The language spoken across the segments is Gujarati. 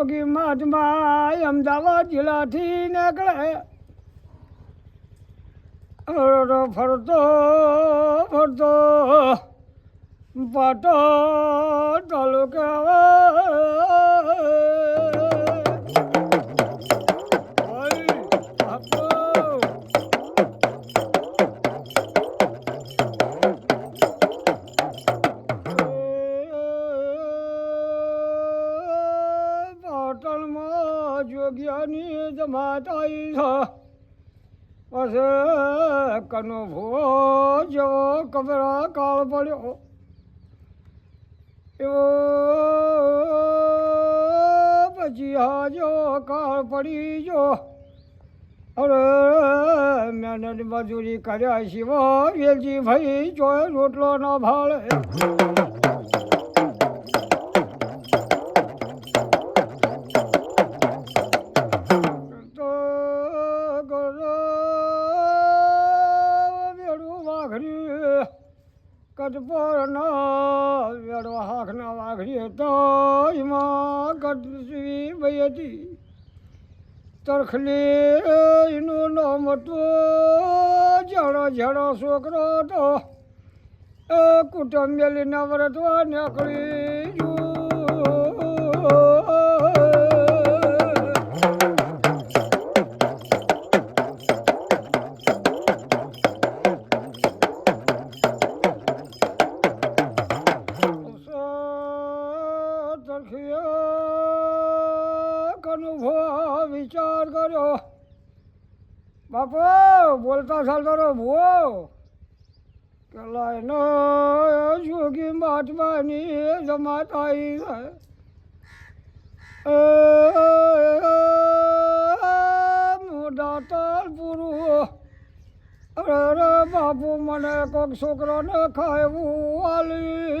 જોગી મહાત્મા અમદાવાદ જિલ્લાથી નીકળે ફરતો ફરતો પાટો તાલુકા પાટણમાં જોગિયાની જમાત આવી છે પછી કનો ભૂવો જેવો કબરા કાળ પડ્યો એવો પછી હાજો કાળ પડી જો અરે મહેનત મજૂરી કર્યા સિવાય વેલજી ભાઈ જોય રોટલો ન ભાળે કટપોરના વેડવા હાકના વાઘરી તો એમાં કટસી ભાઈ હતી તરખલી એનું નામ હતું ઝાડો ઝાડો છોકરો હતો એ કુટુંબ મેલીના વ્રતવા નીકળી વિચાર કર્યો બાપો બોલતા ચાલતો રહો ભૂવો કે લાઈનો જોગી મહાત્માની જમાત આવી છે મોઢા તાલ પૂરું અરે બાપુ મને કોઈક છોકરાને ખાવું વાલી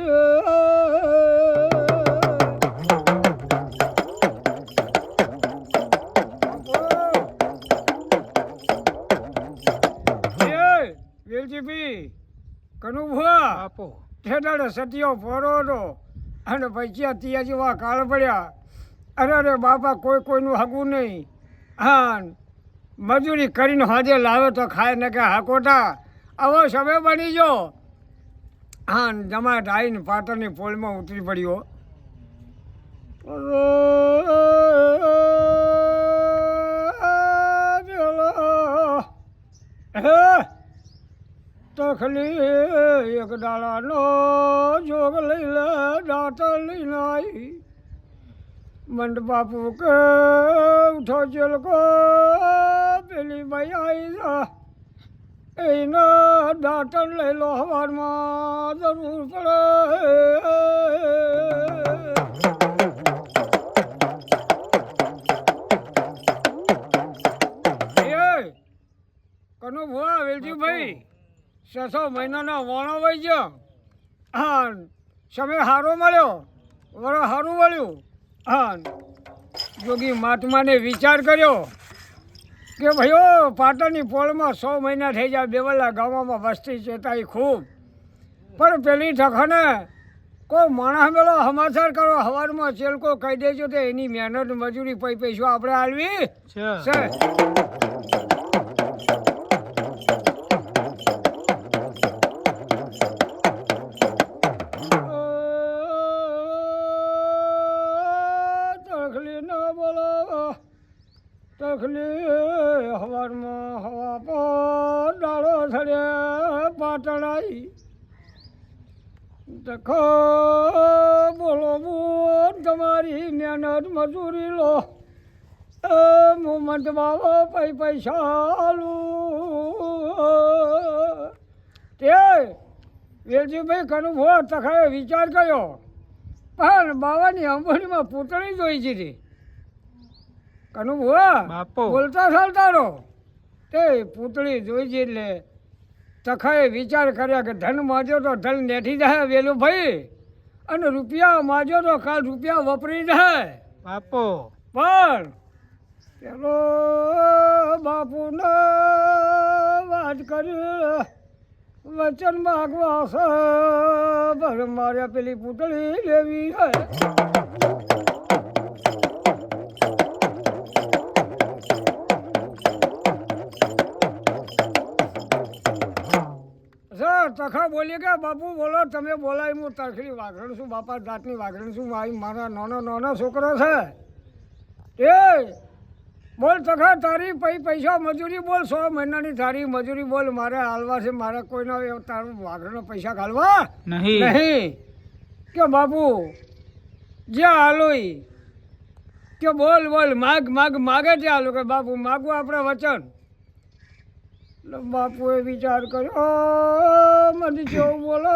વેલજીભાઈ કનું ભૂવા આપો ઠેડાડે સતિયો ફરો હતો અને પછી ત્યાં જેવા કાળ પડ્યા અરે બાપા કોઈ કોઈનું હગું નહીં હા મજૂરી કરીને હાજે લાવે તો ખાય ને કે હાકોટા આવો સમય બની ગયો હા જમાત આવીને પાટણની પોલમાં ઉતરી પડ્યો તખલી એક દાડાનો જોગ લઈ લે દાંતણ લઈને આવી મંડ બાપુ કે ઉઠો ચલકો પેલી ભાઈ આવી એના દાંતણ લઈ લો હવારમાં જરૂર પડે કનો ભુવા વેલજીભાઈ 6 મહિનાના વાણો વહી ગયો હા સમય સારો મળ્યો વર સારું મળ્યું હા જોગી મહાત્માને વિચાર કર્યો કે ભાઈઓ પાટણની પોળમાં 100 મહિના થઈ જાય બેવલા ગામમાં વસ્તી ચેતાઈ ખૂબ પણ પેલી ઠખાને કોઈ માણસ મેળો સમાચાર કરો સવારમાં ચેલકો કહી દેજો તો એની મહેનત મજૂરી પૈસો આપણે આલવી છે તખલી હવારમાં હવા પર ડાળો થડે પાટણ આવી તખો બોલો બોલ તમારી મહેનત મજૂરી લો મોમન્ટ બાબો પૈસા તે વેલજીભાઈ કનું ભો તખાએ વિચાર કર્યો પણ બાવાની અંબોડીમાં પૂતળી જોઈ હતી કનું ભુવા બોલતા ચાલતા રહો તે પૂતળી જોઈ છે એટલે તખાએ વિચાર કર્યા કે ધન માજો તો ધન નેઠી જાય વેલું ભાઈ અને રૂપિયા માજો તો કાલ રૂપિયા વપરી જાય બાપો પણ પેલો બાપુને વાત કરી વચન માગવા છે મારે પેલી પૂતળી લેવી છે તખા બોલી કે બાપુ બોલો તમે બોલાય હું તરખડી વાઘરણ છું બાપા જાતની વાઘરણ છું મારા નાનો છોકરો છે એ બોલ તખા તારી પૈસા મજૂરી બોલ 100 મહિનાની તારી મજૂરી બોલ મારે હાલવા છે મારે કોઈના તારું વાઘરણનો પૈસા ઘાલવા નહીં કે બાપુ જ્યાં હાલો કે બોલ માગે ત્યાં હાલો કે બાપુ માગવું આપણે વચન એટલે બાપુએ વિચાર કર્યો મને કેવું બોલો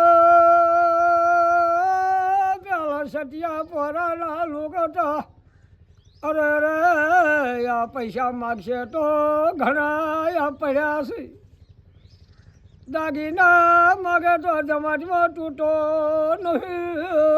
પેલા સટિયા પરાના લોકો તો અરે આ પૈસા માગશે તો ઘણા પડ્યા છે દાગીના માગે તો જમાજમાં તૂટો નહીં